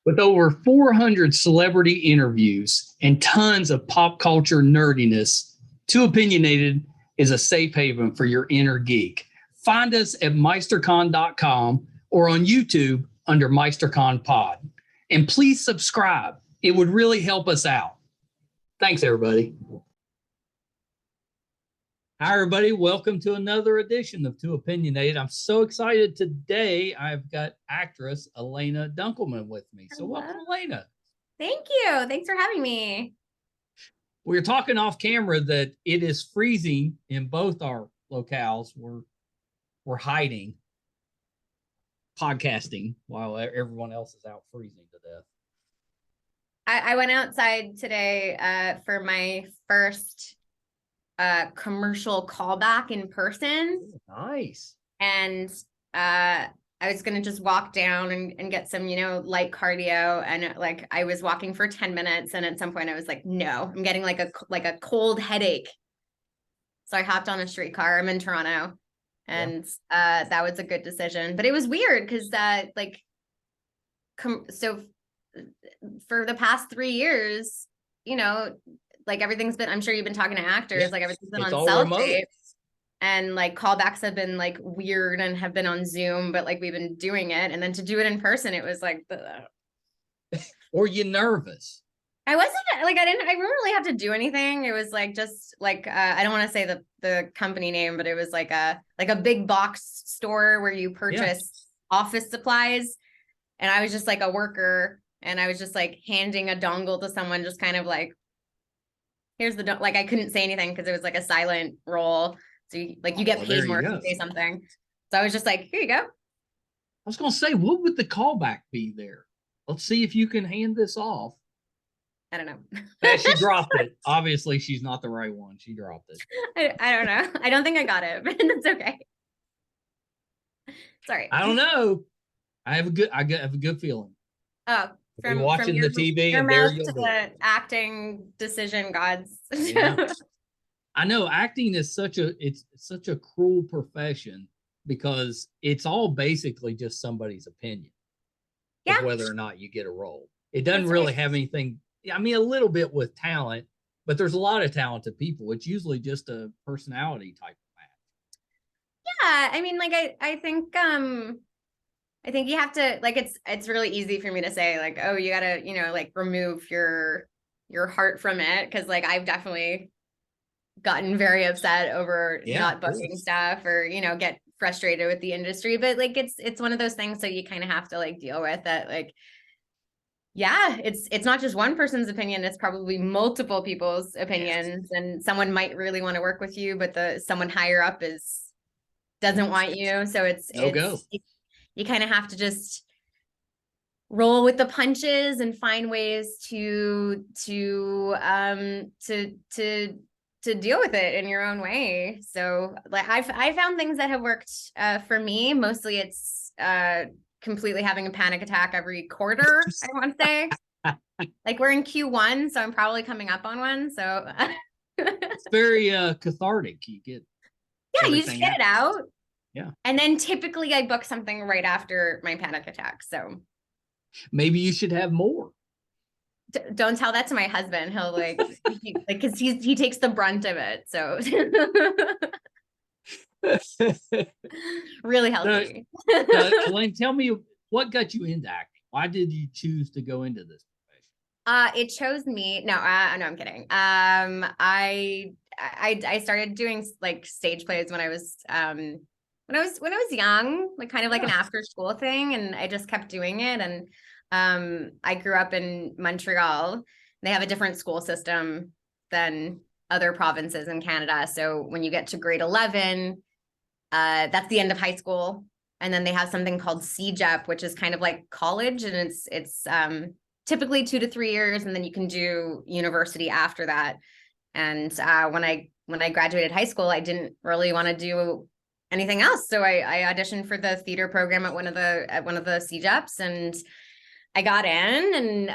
With over 400 celebrity interviews and tons of pop culture nerdiness, Too Opinionated is a safe haven for your inner geek. Find us at meistercon.com or on YouTube under MeisterCon Pod. And please subscribe. It would really help us out. Thanks, everybody. Hi, everybody. Welcome to another edition of Too Opinionated. I'm so excited today. I've got actress Elana Dunkelman with me. So welcome, Elana. Thank you. Thanks for having me. We were talking off camera that it is freezing in both our locales. We're hiding, podcasting while everyone else is out freezing to death. I went outside today for my first commercial callback in person. Ooh, nice. And I was going to just walk down and get some, light cardio. And I was walking for 10 minutes. And at some point I was like, no, I'm getting like a cold headache. So I hopped on a streetcar. I'm in Toronto. And that was a good decision. But it was weird because so for the past 3 years, everything's been, I'm sure you've been talking to actors, everything's been on cell tapes, and callbacks have been weird and have been on Zoom, but we've been doing it. And then to do it in person, it was Were you nervous? I wasn't I didn't really have to do anything. It was I don't want to say the company name, but it was like a big box store where you purchase office supplies. And I was just a worker, and I was just handing a dongle to someone, just kind of here's the I couldn't say anything because it was a silent role. So you get paid more if you say something. So I was just here you go. I was going to say, what would the callback be there? Let's see if you can hand this off. I don't know. She dropped it. Obviously, she's not the right one. She dropped it. I don't know. I don't think I got it, but that's okay. Sorry. I don't know. I have a good feeling. Oh, from watching your, the TV your and mouth there to the acting decision gods. Yeah. I know acting is such a cruel profession because it's all basically just somebody's opinion of whether or not you get a role. It doesn't really have anything. I mean, a little bit with talent, but there's a lot of talented people. It's usually just a personality type of match. Yeah, I mean, I think you have to it's really easy for me to say oh, you gotta remove your heart from it, because I've definitely gotten very upset over not booking stuff or get frustrated with the industry, but it's one of those things, so you kind of have to deal with that. It's not just one person's opinion, it's probably multiple people's opinions. And someone might really want to work with you, but someone higher up doesn't want you, so you kind of have to just roll with the punches and find ways to deal with it in your own way. So I found things that have worked for me. Mostly it's completely having a panic attack every quarter, I want to say. We're in Q1, so I'm probably coming up on one. So it's very cathartic. You get you just get it out. Yeah. And then typically I book something right after my panic attack. So maybe you should have more. Don't tell that to my husband. He'll because he takes the brunt of it. So really healthy. Elaine, tell me what got you into acting. Why did you choose to go into this profession? It chose me. No, I'm kidding. I started doing stage plays when I was when I was young, kind of an after school thing, and I just kept doing it. And I grew up in Montreal. They have a different school system than other provinces in Canada. So when you get to grade 11, that's the end of high school. And then they have something called CEGEP, which is kind of like college, and it's typically 2 to 3 years, and then you can do university after that. And when I graduated high school, I didn't really want to do anything else. So I auditioned for the theater program at one of the CEGEPs, and I got in. And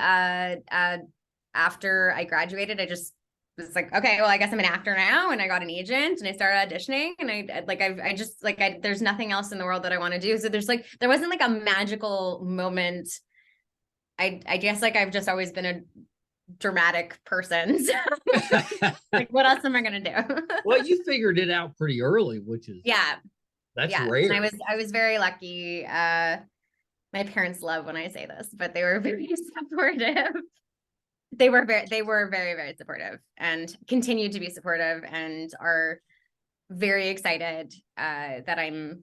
after I graduated, I just was like, okay, well, I guess I'm an actor now. And I got an agent and I started auditioning, and there's nothing else in the world that I want to do. So there wasn't a magical moment. I guess like I've just always been a dramatic person. So like, what else am I gonna do? Well, you figured it out pretty early, which is that's rare. And I was very lucky. My parents love when I say this, but they were very supportive. They were very, very supportive and continue to be supportive and are very excited that I'm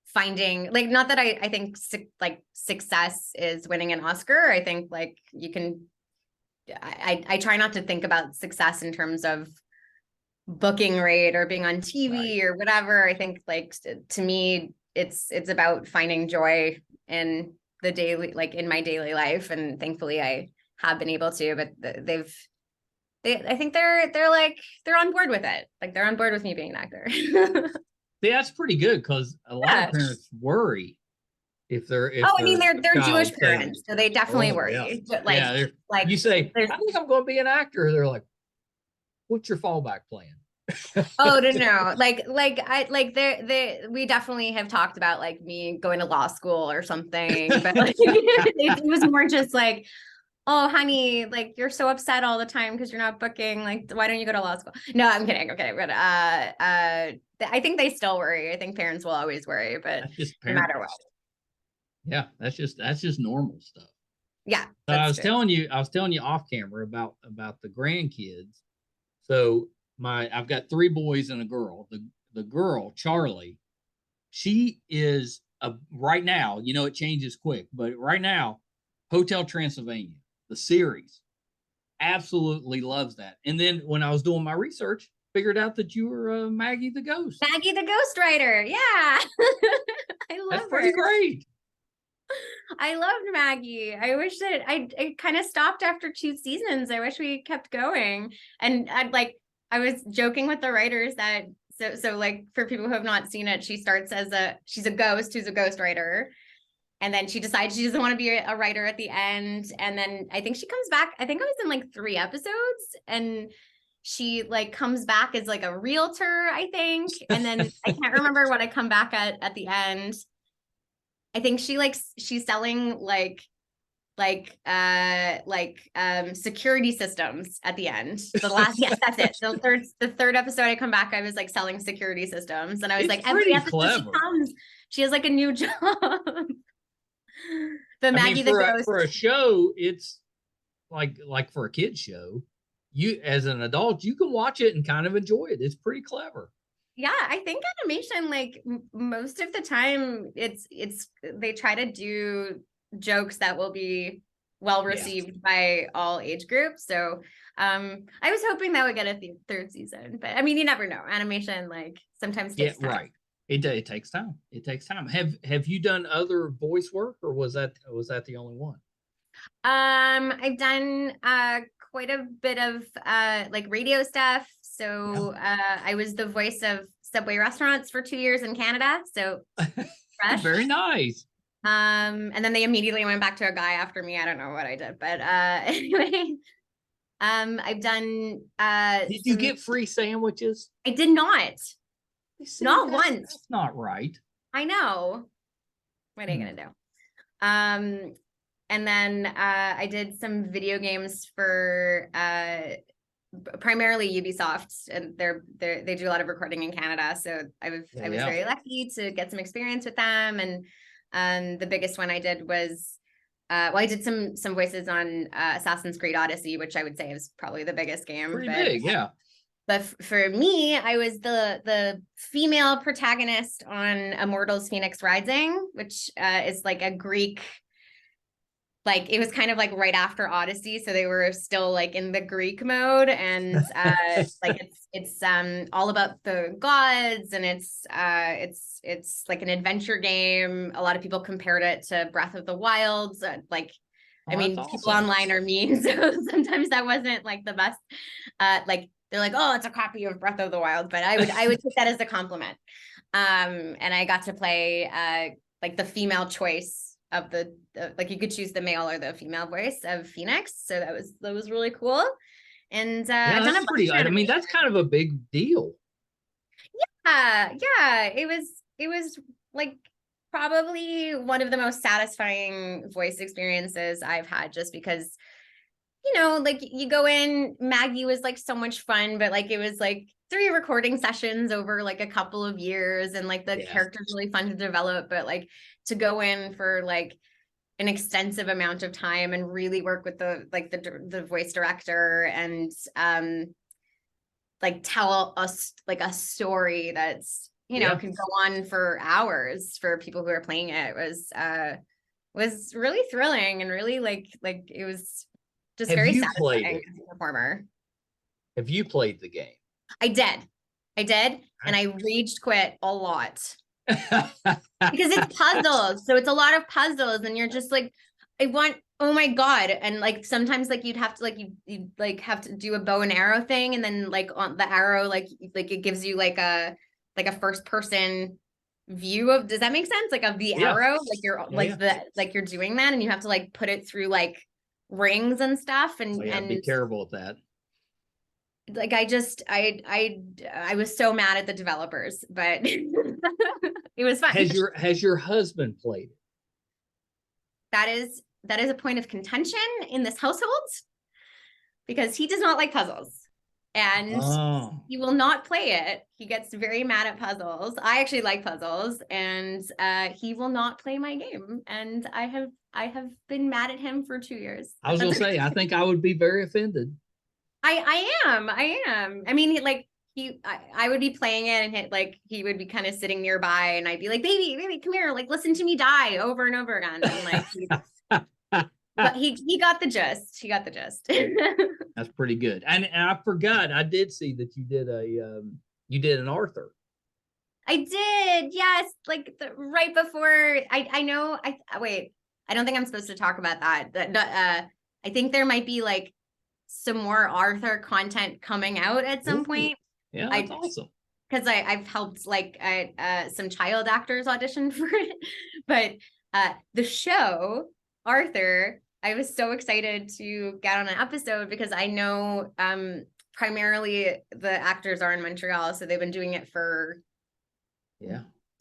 finding, like, not that I think like success is winning an Oscar. I think like you can, I try not to think about success in terms of booking rate or being on TV or whatever. I think like to me, it's about finding joy in the daily, like in my daily life. And thankfully I have been able to, but I think they're on board with it. Like they're on board with me being an actor. Yeah, that's pretty good because a lot of parents worry if they're. I mean, they're Jewish parents, so they definitely worry. Yeah. But like you say, I think I'm going to be an actor. They're like, what's your fallback plan? Oh no, we definitely have talked about like me going to law school or something, but like it was more just like, oh honey, like you're so upset all the time because you're not booking, like why don't you go to law school? No, I'm kidding, but I think they still worry. I think parents will always worry, but no matter what. Yeah, that's just normal stuff. Yeah. So I was telling you off camera about the grandkids. So I've got 3 boys and a girl. The girl, Charlie, she is right now, it changes quick, but right now, Hotel Transylvania, the series, absolutely loves that. And then when I was doing my research, figured out that you were Maggie the Ghost. Maggie the Ghostwriter. Yeah. I love That's pretty great. I loved Maggie. I wish that I kind of stopped after 2 seasons. I wish we kept going. And I was joking with the writers that so like for people who have not seen it, she starts as she's a ghost who's a ghostwriter. And then she decides she doesn't want to be a writer at the end. And then I think she comes back. I think I was in like 3 episodes and she like comes back as like a realtor, I think. And then I can't remember what I come back at the end. I think she's selling security systems at the end. Yes, that's it. The third episode I come back, I was like selling security systems. And I was like, every episode she comes, she has like a new job. But Maggie the Ghost. For a show, it's like for a kid's show, you as an adult, you can watch it and kind of enjoy it. It's pretty clever. Yeah, I think animation, like most of the time, it's they try to do jokes that will be well received by all age groups. So I was hoping that would get a 3rd season, but I mean, you never know. Animation like sometimes takes time. Right. It takes time. It takes time. Have you done other voice work, or was that the only one? I've done quite a bit of like radio stuff. So I was the voice of Subway restaurants for 2 years in Canada. So fresh. Very nice. And then they immediately went back to a guy after me. I don't know what I did, but anyway, I've done. Did you get free sandwiches? I did not. Not once. That's not right. I know. What are you gonna do? And then I did some video games for primarily Ubisoft, and they do a lot of recording in Canada. So I was very lucky to get some experience with them. And the biggest one I did was I did some voices on Assassin's Creed Odyssey, which I would say is probably the biggest game. Pretty big, yeah. But for me, I was the female protagonist on Immortals Fenyx Rising, which is like a Greek, like it was kind of like right after Odyssey, so they were still like in the Greek mode, and like it's all about the gods, and it's like an adventure game. A lot of people compared it to Breath of the Wild. I mean, people online are mean, so sometimes that wasn't like the best. Like they're like, oh, it's a copy of Breath of the Wild, but I would take that as a compliment. And I got to play like the female choice of like you could choose the male or the female voice of Fenyx, so that was really cool. And I've done I mean, that's kind of a big deal. Yeah, it was like probably one of the most satisfying voice experiences I've had, just because, you know, like you go in, Maggie was like so much fun, but like it was like 3 recording sessions over like a couple of years, and like the character's really fun to develop, but like to go in for like an extensive amount of time and really work with the voice director and like tell us like a story that's, you know, can go on for hours for people who are playing it was really thrilling, and really like it was just very satisfying as a performer. Have you played the game? I did. And I rage quit a lot because it's puzzles. So it's a lot of puzzles, and you're just like, oh my God. And like, sometimes like you'd have to like, you like have to do a bow and arrow thing. And then like on the arrow, like it gives you like a first person view of, does that make sense? Like of the arrow, like you're like you're doing that, and you have to like put it through like rings and stuff. And be careful with that. Like I was so mad at the developers, but it was fun. Has your husband played it? That is a point of contention in this household, because he does not like puzzles, and he will not play it. He gets very mad at puzzles. I actually like puzzles, and he will not play my game, and I have been mad at him for 2 years. I was gonna say, I think I would be very offended. I am. I mean, like I would be playing it, and he would be kind of sitting nearby, and I'd be like, baby, come here, like listen to me die over and over again. And like, but he got the gist. He got the gist. That's pretty good. And I forgot, I did see that you did an Arthur. I did, yes. Like right before wait, I don't think I'm supposed to talk about that. I think there might be like some more Arthur content coming out at some point. Yeah, that's awesome. Because I've helped like some child actors audition for it. But the show, Arthur, I was so excited to get on an episode, because I know primarily the actors are in Montreal, so they've been doing it for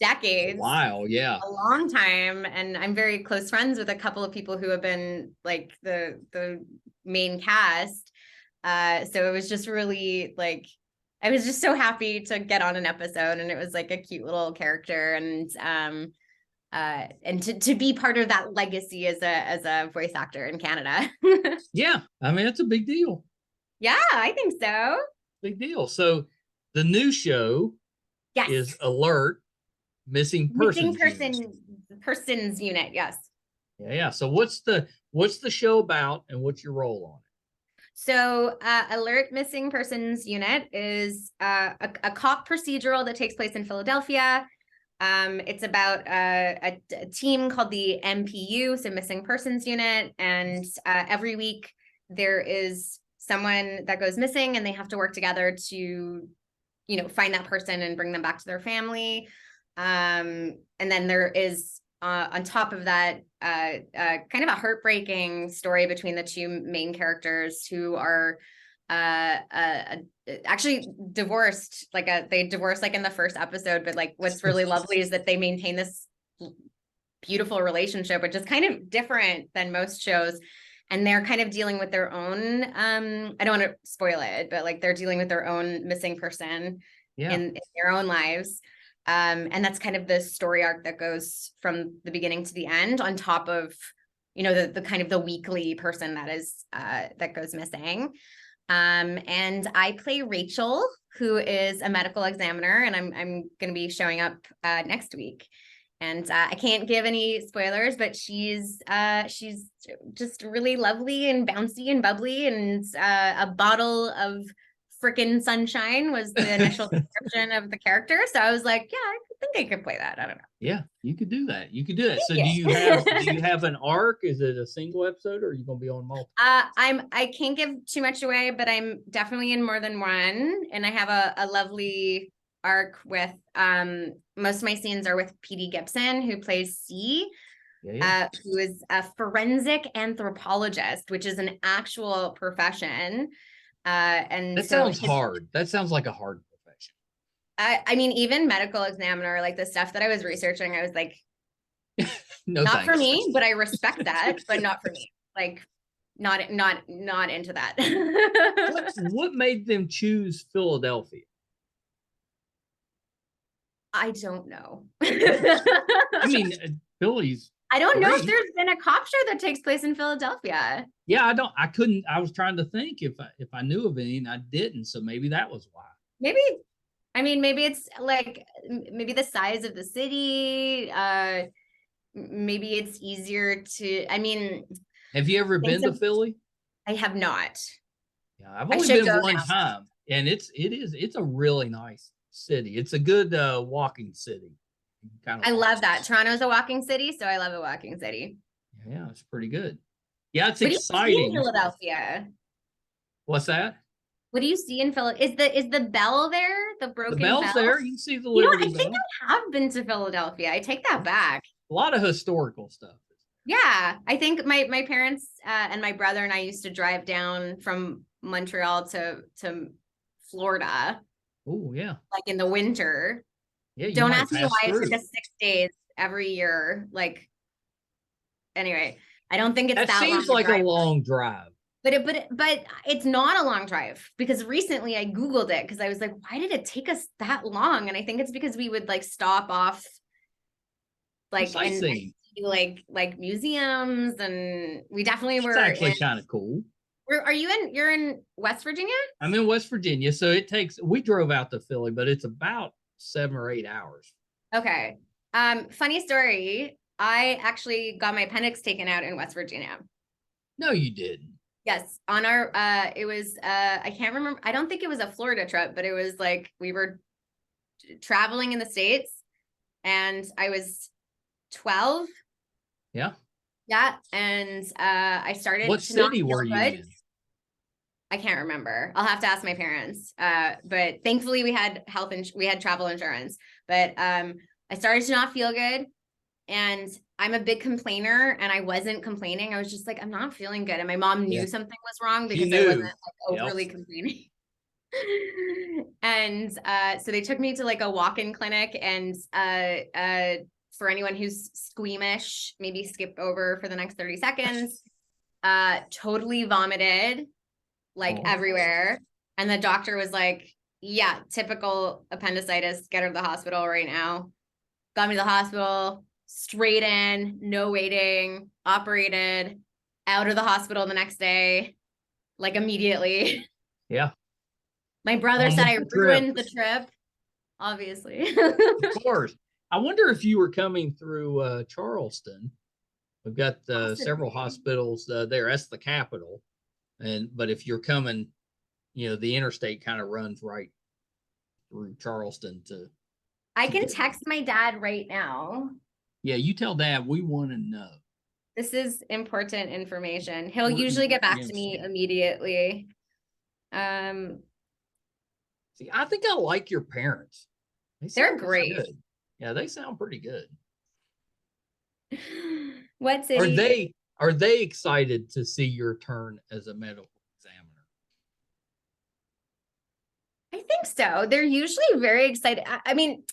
decades. A while, a long time. And I'm very close friends with a couple of people who have been like the main cast. So it was just really like, I was just so happy to get on an episode, and it was like a cute little character, and to be part of that legacy as a voice actor in Canada. Yeah, I mean, it's a big deal. Yeah, I think so. Big deal. So the new show is Alert Missing Persons Unit. Yes. Yeah. So what's the show about, and what's your role on it? So Alert Missing Persons Unit is a cop procedural that takes place in Philadelphia. It's about a team called the MPU, so Missing Persons Unit. And every week there is someone that goes missing, and they have to work together to, you know, find that person and bring them back to their family. And then there is on top of that, kind of a heartbreaking story between the two main characters, who are actually divorced. They divorced like in the first episode, but like what's really lovely is that they maintain this beautiful relationship, which is kind of different than most shows. And they're kind of dealing with their own, I don't want to spoil it, but like they're dealing with their own missing person in their own lives. And that's kind of the story arc that goes from the beginning to the end, on top of, you know, the kind of the weekly person that is that goes missing. And I play Rachel, who is a medical examiner, and I'm going to be showing up next week. And I can't give any spoilers, but she's just really lovely and bouncy and bubbly, and a bottle of frickin' sunshine was the initial description of the character. So I was like, yeah, I think I could play that. I don't know. Yeah, you could do that. So do you have an arc? Is it a single episode, or are you going to be on multiple? I can't give too much away, but I'm definitely in more than one. And I have a lovely arc with most of my scenes are with P.D. Gibson, who plays C. Who is a forensic anthropologist, which is an actual profession. And that sounds hard. That sounds like a hard profession. I mean, even medical examiner, like the stuff that I was researching, I was like, No, not for thanks. me, but I respect that, but not for me. Like, not into that. What made them choose Philadelphia? I don't know. I mean, Philly's. I don't know if great. there's been a cop show that takes place in Philadelphia. Yeah, I couldn't. I was trying to think if I knew of any, and I didn't. So maybe that was why. Maybe, I mean, maybe it's like maybe the size of the city. Maybe it's easier to. I mean, have you ever been to Philly? I have not. Yeah, I've only been one time, and it's a really nice city. It's a good walking city. I love that. Toronto's a walking city, so I love a walking city. Yeah, it's pretty good. Yeah, it's what exciting. Do you see in Philadelphia? What's that? What do you see in Philadelphia? Is the bell there? The broken bell's bell? there. You can see the Liberty Bell. I think I have been to Philadelphia. I take that back. A lot of historical stuff. Yeah, I think my parents and my brother and I used to drive down from Montreal to Florida. Oh yeah, like in the winter. Yeah, don't ask me why it took us 6 days every year. Like, anyway, I don't think it's that seems like a long drive. But it's not a long drive, because recently I Googled it because I was like, why did it take us that long? And I think it's because we would like stop off like and do like museums, and we definitely were. It's actually kind of cool. You're in West Virginia? I'm in West Virginia, so we drove out to Philly, but it's about 7 or 8 hours. Okay. Funny story. I actually got my appendix taken out in West Virginia. No, you didn't. Yes. On our, it was, I can't remember. I don't think it was a Florida trip, but it was like, we were traveling in the States, and I was 12. Yeah. Yeah. And, I started. What city were you in? I can't remember. I'll have to ask my parents. But thankfully we had we had travel insurance, but, I started to not feel good, and I'm a big complainer, and I wasn't complaining. I was just like, I'm not feeling good. And my mom knew something was wrong because I wasn't like overly complaining. And, so they took me to like a walk-in clinic, and, for anyone who's squeamish, maybe skip over for the next 30 seconds, totally vomited like everywhere. And the doctor was like, yeah, typical appendicitis, get her to the hospital right now. Got me to the hospital, straight in, no waiting, operated, out of the hospital the next day, like immediately. Yeah. My brother said I ruined the trip, obviously. Of course. I wonder if you were coming through Charleston. We've got several hospitals there. That's the capital. But if you're coming, the interstate kind of runs right through Charleston to. I can text my dad right now. Yeah, you tell Dad we want to know. This is important information. He'll usually get back to me immediately. See, I think I like your parents. They're great. Good. Yeah, they sound pretty good. What city? Are they excited to see your turn as a medical examiner? I think so. They're usually very excited. I mean,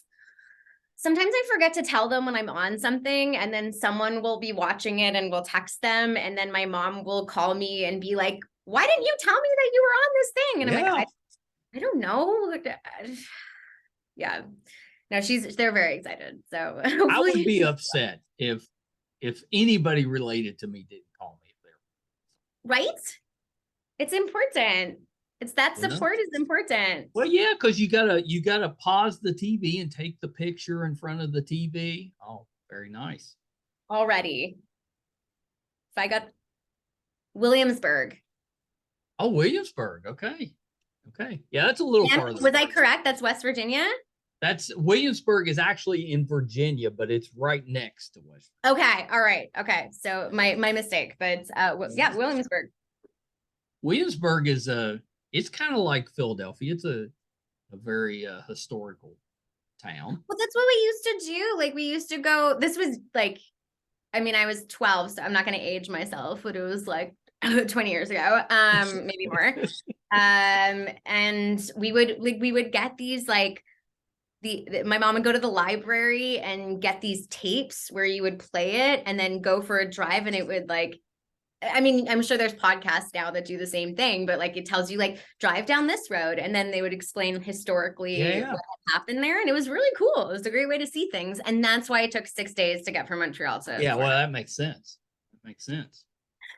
sometimes I forget to tell them when I'm on something, and then someone will be watching it and will text them, and then my mom will call me and be like, why didn't you tell me that you were on this thing? And I'm like, I don't know. Yeah. No, they're very excited. So I would be upset if anybody related to me didn't call me. Right? It's important. It's that support is important. Well, yeah, because you gotta pause the TV and take the picture in front of the TV. Oh, very nice. Already. So I got Williamsburg. Oh, Williamsburg. Okay. Yeah, that's a little farther. Was I correct? That's West Virginia? That's Williamsburg is actually in Virginia, but it's right next to West Virginia. Okay. All right. Okay. So my mistake, but yeah, Williamsburg. Williamsburg is it's kind of like Philadelphia. It's a very historical town. Well, that's what we used to do. Like we used to go, this was like, I mean, I was 12, so I'm not going to age myself, but it was like 20 years ago, maybe more. And we would get these like my mom would go to the library and get these tapes where you would play it and then go for a drive, and it would like, I mean, I'm sure there's podcasts now that do the same thing, but like it tells you like drive down this road, and then they would explain historically what had happened there, and it was really cool. It was a great way to see things, and that's why it took 6 days to get from Montreal to Florida. Well, that makes sense. That makes sense.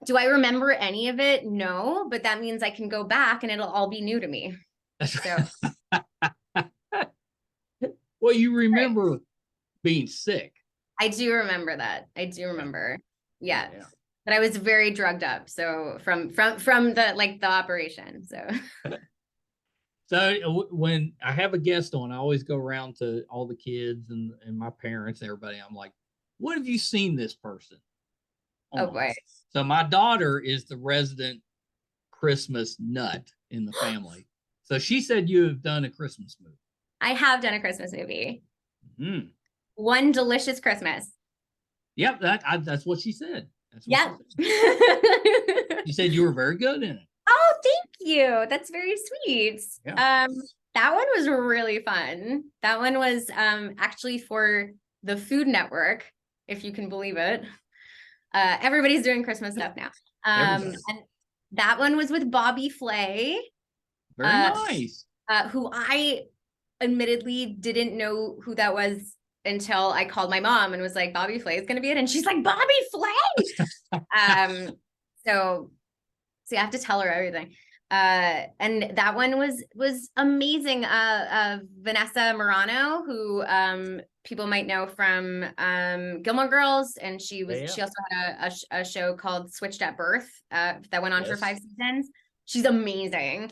Do I remember any of it? No, but that means I can go back and it'll all be new to me. So. Well, you remember being sick. I do remember that. I do remember. Yeah. But I was very drugged up. So from the like the operation. So So when I have a guest on, I always go around to all the kids and my parents and everybody. I'm like, what have you seen this person on? Oh boy. So my daughter is the resident Christmas nut in the family. So she said you have done a Christmas movie. I have done a Christmas movie. Mm-hmm. One Delicious Christmas. Yep, that's what she said. Yep. She said you were very good in it. Oh, thank you. That's very sweet. Yeah. That one was really fun. That one was actually for the Food Network, if you can believe it. Everybody's doing Christmas stuff now. And that one was with Bobby Flay. Very nice. Who I admittedly didn't know who that was until I called my mom and was like, Bobby Flay is going to be it. And she's like, Bobby Flay. So you have to tell her everything. And that one was amazing. Vanessa Morano, who people might know from Gilmore Girls, and she also had a show called Switched at Birth that went on for 5 seasons. She's amazing.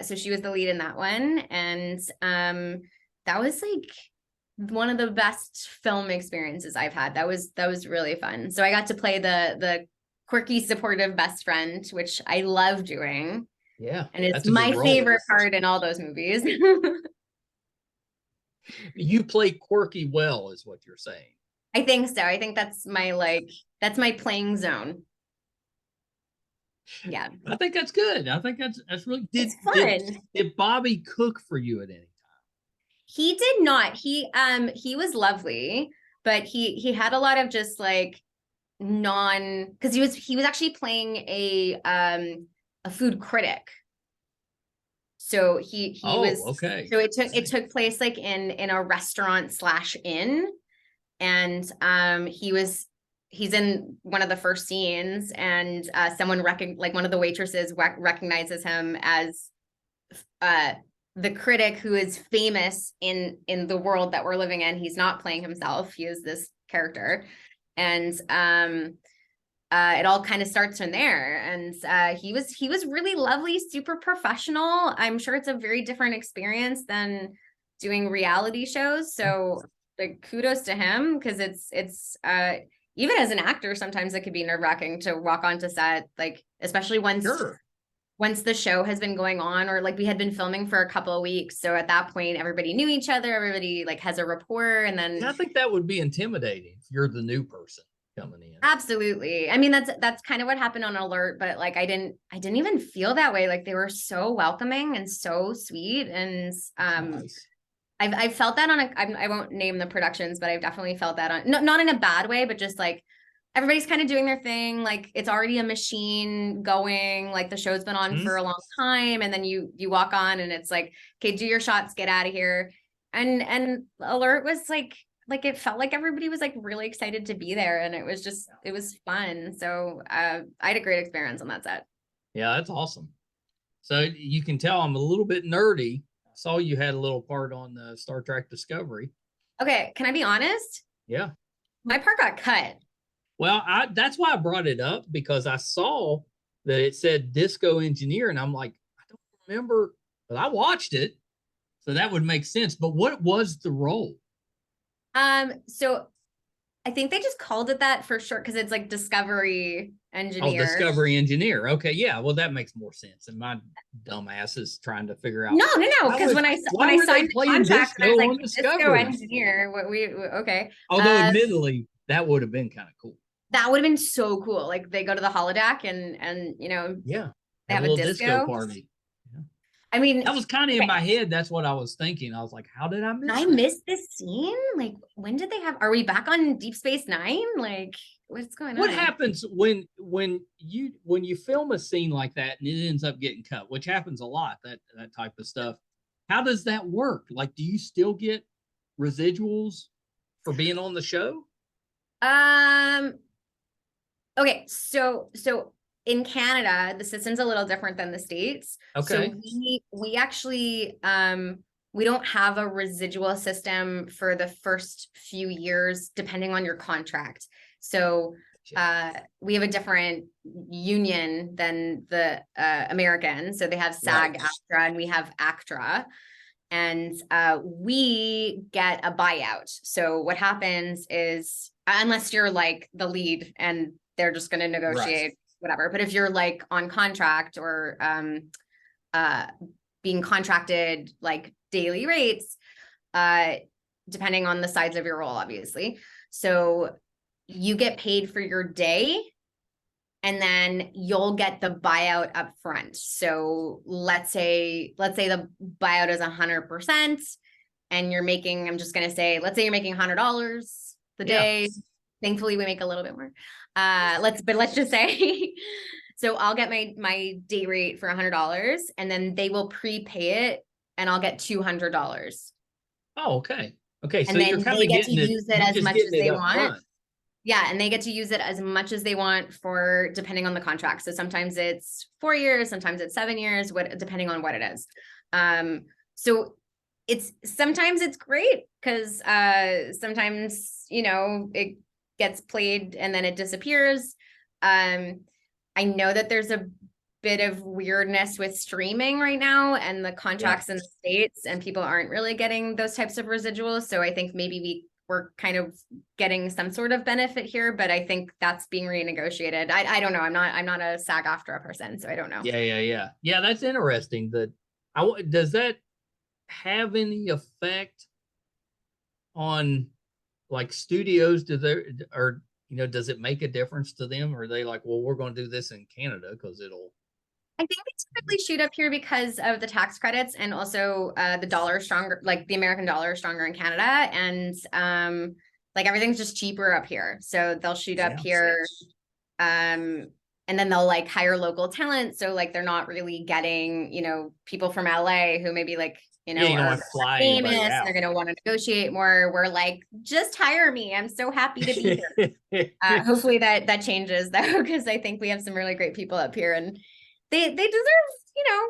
So she was the lead in that one, and that was like one of the best film experiences I've had. That was really fun. So I got to play the quirky, supportive best friend, which I love doing. Yeah. And it's my favorite part in all those movies. You play quirky well, is what you're saying. I think so. I think that's my playing zone. Yeah. I think that's good. I think that's really it's fun. Did Bobby cook for you at any time? He did not. He was lovely, but he had a lot of just like because he was actually playing a food critic. So he was okay. So it took place like in a restaurant / inn, and he's in one of the first scenes, and someone one of the waitresses recognizes him as the critic who is famous in the world that we're living in. He's not playing himself. He is this character. And it all kind of starts from there. And he was really lovely, super professional. I'm sure it's a very different experience than doing reality shows. So like kudos to him, because it's even as an actor, sometimes it could be nerve-wracking to walk onto set, like especially once the show has been going on, or like we had been filming for a couple of weeks. So at that point, everybody knew each other. Everybody like has a rapport. And then I think that would be intimidating if you're the new person coming in. Absolutely. I mean, that's kind of what happened on Alert, but like I didn't even feel that way. Like they were so welcoming and so sweet. And nice. I've felt that I won't name the productions, but I've definitely felt that on not in a bad way, but just like everybody's kind of doing their thing. Like it's already a machine going, like the show's been on for a long time. And then you walk on and it's like, okay, do your shots, get out of here. And Alert was like it felt like everybody was like really excited to be there. And it was fun. So I had a great experience on that set. Yeah, that's awesome. So you can tell I'm a little bit nerdy. I saw you had a little part on Star Trek Discovery. Okay, can I be honest? Yeah. My part got cut. Well, that's why I brought it up, because I saw that it said disco engineer, and I'm like, I don't remember, but I watched it, so that would make sense. But what was the role? So I think they just called it that for short because it's like discovery engineer. Oh, discovery engineer. Okay, yeah. Well, that makes more sense. And my dumb ass is trying to figure out. No. Because when I signed the contract, I was like disco engineer. Okay. Although, admittedly, that would have been kind of cool. That would have been so cool. Like they go to the holodeck and you know, yeah, they have a disco party. Yeah. I mean, that was kind of in my head. That's what I was thinking. I was like, how did I miss I missed this scene? Like, when did they have, are we back on Deep Space Nine? Like, what's going on? What happens when you film a scene like that and it ends up getting cut, which happens a lot, that type of stuff? How does that work? Like, do you still get residuals for being on the show? Okay, so in Canada, the system's a little different than the States. Okay. So we actually we don't have a residual system for the first few years, depending on your contract. So we have a different union than the Americans. So they have SAG-AFTRA and we have ACTRA. And we get a buyout. So what happens is, unless you're like the lead and they're just going to negotiate whatever. But if you're like on contract or being contracted like daily rates, depending on the size of your role, obviously. So you get paid for your day and then you'll get the buyout up front. So let's say the buyout is 100% and you're making, I'm just going to say, let's say you're making $100 the day. Thankfully we make a little bit more. Let's just say, so I'll get my day rate for $100 and then they will prepay it and I'll get $200. Oh, okay. Okay. So and then they get to use it as much as they want. Yeah, and they get to use it as much as they want for depending on the contract. So sometimes it's 4 years, sometimes it's 7 years, depending on what it is. So sometimes it's great because sometimes, you know, it gets played and then it disappears. I know that there's a bit of weirdness with streaming right now and the contracts in the States, and people aren't really getting those types of residuals. So I think maybe we're kind of getting some sort of benefit here, but I think that's being renegotiated. I don't know. I'm not a SAG-AFTRA person, so I don't know. Yeah. That's interesting. Does that have any effect on like studios? Does it make a difference to them? Or are they like, well, we're going to do this in Canada because it'll. I think they typically shoot up here because of the tax credits and also the dollar stronger, like the American dollar is stronger in Canada, and like everything's just cheaper up here. So they'll shoot up here, and then they'll like hire local talent. So like they're not really getting, you know, people from LA who maybe like, you know, are famous and they're going to want to negotiate more. We're like, just hire me. I'm so happy to be here. Hopefully that changes though, because I think we have some really great people up here and they deserve, you know,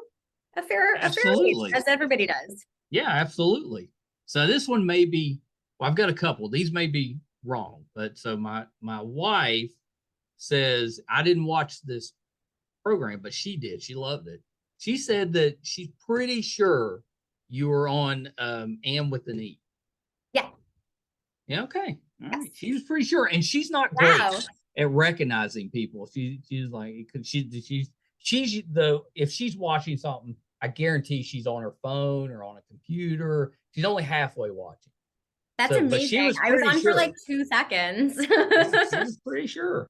a fair wage, as everybody does. Yeah, absolutely. So this one may be, well, I've got a couple. These may be wrong, but so my wife says, I didn't watch this program, but she did. She loved it. She said that she's pretty sure you were on Am with an E. Yeah. Yeah. Okay. All right. She was pretty sure, and she's not great at recognizing people. She's like, if she's watching something, I guarantee she's on her phone or on a computer. She's only halfway watching. That's amazing. I was on for like 2 seconds. She was pretty sure.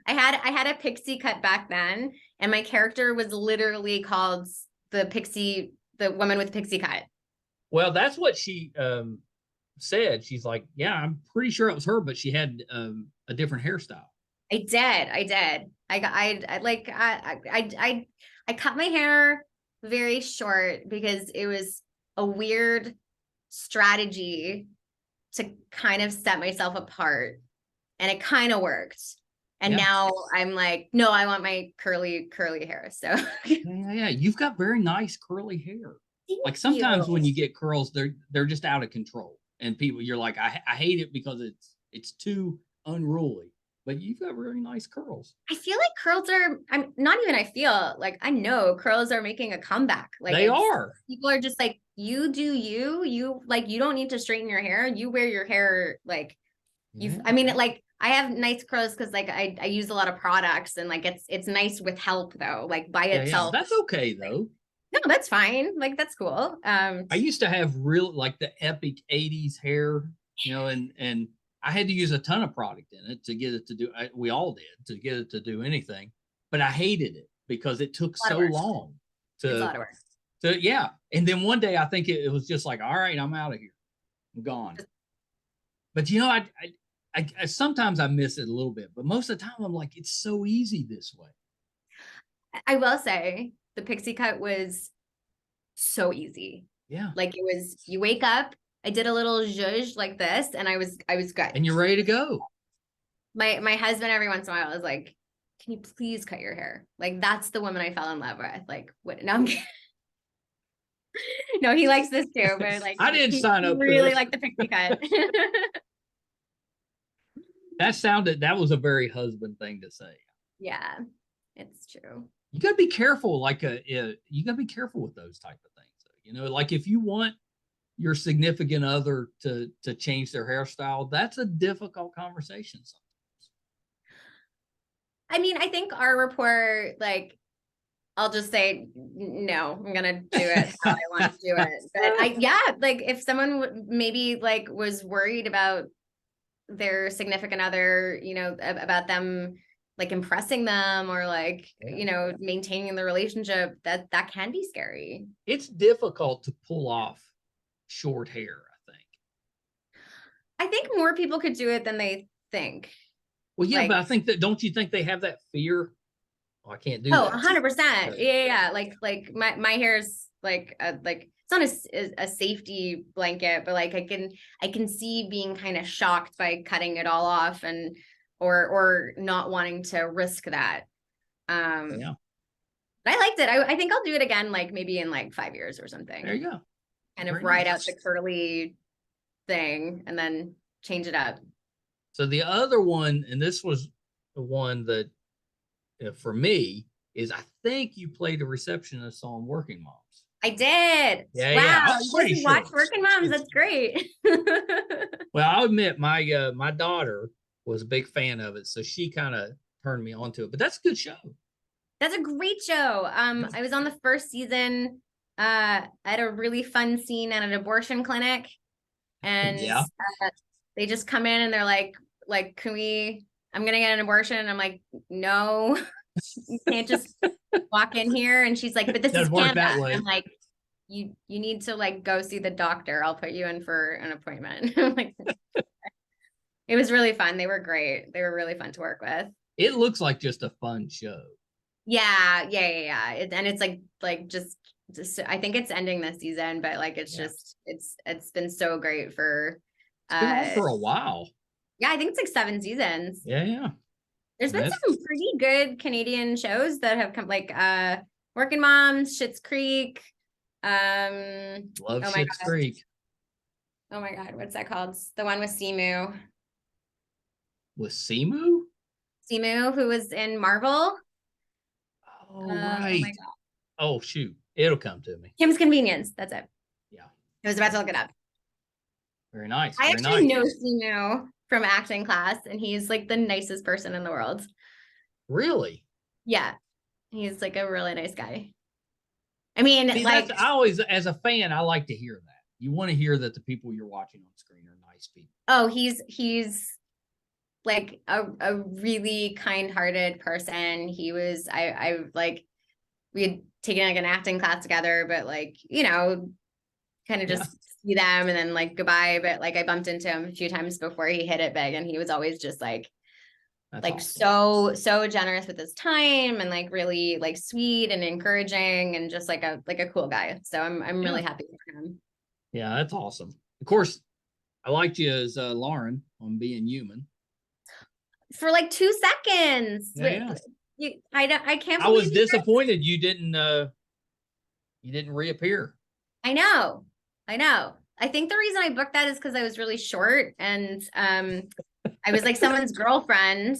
I had a pixie cut back then, and my character was literally called the woman with pixie cut. Well, that's what she said. She's like, yeah, I'm pretty sure it was her, but she had a different hairstyle. I did. I cut my hair very short because it was a weird strategy to kind of set myself apart, and it kind of worked. And now I'm like, no, I want my curly hair. So yeah, you've got very nice curly hair. Like sometimes when you get curls, they're just out of control, and people, you're like, I hate it because it's too unruly. But you've got really nice curls. I feel like curls I know curls are making a comeback. Like they are. People are just like, you do you like, you don't need to straighten your hair. You wear your hair like I have nice curls because like I use a lot of products, and like it's nice with help though, like by itself. That's okay though. No, that's fine. Like that's cool. I used to have real like the epic 80s hair, you know, and I had to use a ton of product in it to get it to do. We all did to get it to do anything, but I hated it because it took so long to So yeah, and then one day I think it was just like, all right, I'm out of here, I'm gone. But you know, I sometimes I miss it a little bit, but most of the time I'm like, it's so easy this way. I will say the pixie cut was so easy. Yeah, like it was. You wake up. I did a little zhuzh like this, and I was good. And you're ready to go. My husband every once in a while is like, "Can you please cut your hair?" Like that's the woman I fell in love with. Like what? No, I'm kidding. No, he likes this too, but like I didn't sign up. Really like the pixie cut. That was a very husband thing to say. Yeah, it's true. You gotta be careful. You gotta be careful with those type of things. You know, like if you want your significant other to change their hairstyle, that's a difficult conversation sometimes. I mean, I think our report, like, I'll just say, no, I'm going to do it how I want to do it. But like if someone maybe like was worried about their significant other, you know, about them like impressing them or like, you know, maintaining the relationship, that can be scary. It's difficult to pull off short hair, I think more people could do it than they think. Well, yeah, like, but I think that, don't you think they have that fear? Oh, I can't do that. 100%. Yeah. Like my hair is like it's not a safety blanket, but like I can see being kind of shocked by cutting it all off and or not wanting to risk that. Yeah. I liked it. I think I'll do it again, like maybe in like 5 years or something. There you go. Kind of ride out the curly thing and then change it up. So the other one, and this was the one that for me is, I think you played a receptionist on Workin Moms. I did. Yeah, wow. Yeah. You watch Workin Moms. That's great. Well, I'll admit my daughter was a big fan of it, so she kind of turned me on to it. But that's a good show. That's a great show. I was on the first season. I had a really fun scene at an abortion clinic, and they just come in and they're like, can we? I'm gonna get an abortion. And I'm like, no, you can't just walk in here. And she's like, but this is Canada. I'm like, you need to like go see the doctor. I'll put you in for an appointment. Like, it was really fun. They were great. They were really fun to work with. It looks like just a fun show. Yeah. And it's like just I think it's ending this season, but like it's just it's been so great for it's been on for a while. Yeah, I think it's like 7 seasons. Yeah. There's been some pretty good Canadian shows that have come, like Workin Moms, Schitt's Creek. Love Schitt's Creek. Oh my God, what's that called? The one with Simu. With Simu? Simu, who was in Marvel. Oh, right. Oh my God. Oh, shoot. It'll come to me. Kim's Convenience. That's it. Yeah. I was about to look it up. Very nice. I actually know Simu from acting class, and he's like the nicest person in the world. Really? Yeah. He's like a really nice guy. I mean, see, like I always, as a fan, I like to hear that. You want to hear that the people you're watching on screen are nice people. Oh, he's like a really kind-hearted person. He was, I like, we had taken like an acting class together, but like, you know, kind of just see them and then like goodbye. But like I bumped into him a few times before he hit it big, and he was always just like, that's like awesome. so generous with his time and like really like sweet and encouraging and just like a cool guy. So I'm really happy for him. Yeah, that's awesome. Of course, I liked you as Lauren on Being Human. For like 2 seconds. Yeah. I can't. I was disappointed you didn't reappear. I know. I think the reason I booked that is because I was really short, and I was like someone's girlfriend,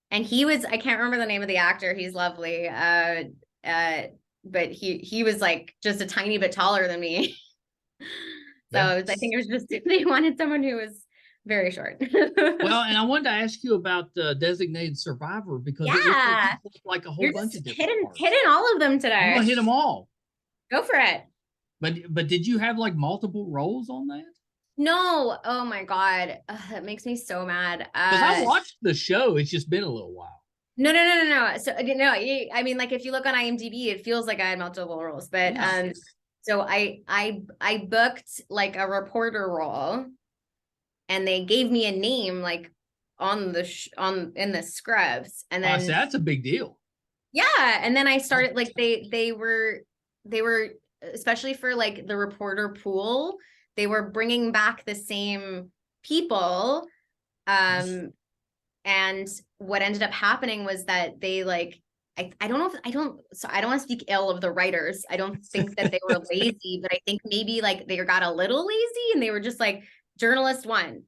and he was, I can't remember the name of the actor. He's lovely. But he was like just a tiny bit taller than me. So I think it was just, they wanted someone who was very short. Well, and I wanted to ask you about Designated Survivor, because it like a whole bunch of different hitting all of them today. I'm gonna hit them all. Go for it. But did you have like multiple roles on that? No. Oh my God. That makes me so mad. Because I watched the show. It's just been a little while. No. So no, I mean, like if you look on IMDb, it feels like I had multiple roles, but So I booked like a reporter role, and they gave me a name like on the in the scripts, and then that's a big deal. Yeah, and then I started like they were especially for like the reporter pool, they were bringing back the same people. And what ended up happening was that they like I don't know if I don't want to speak ill of the writers. I don't think that they were lazy, but I think maybe like they got a little lazy and they were just like journalist 1,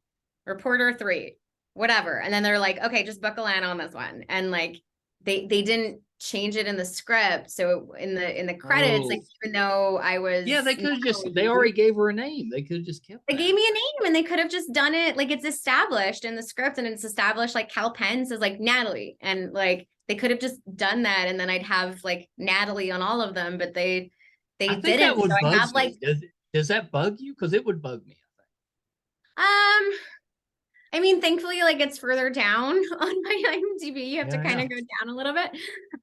reporter 3, whatever. And then they're like, okay, just book Elana on this one. And like they didn't change it in the script. So in the credits, like even though I was they could have just they already gave her a name. They could have just kept They gave me a name, and they could have just done it like it's established in the script, and it's established like Cal Penn says like Natalie, and like they could have just done that, and then I'd have like Natalie on all of them, but they didn't. That would so bug I have like does that bug you? Because it would bug me. I mean, thankfully, like it's further down on my IMDb. You have to kind of go down a little bit.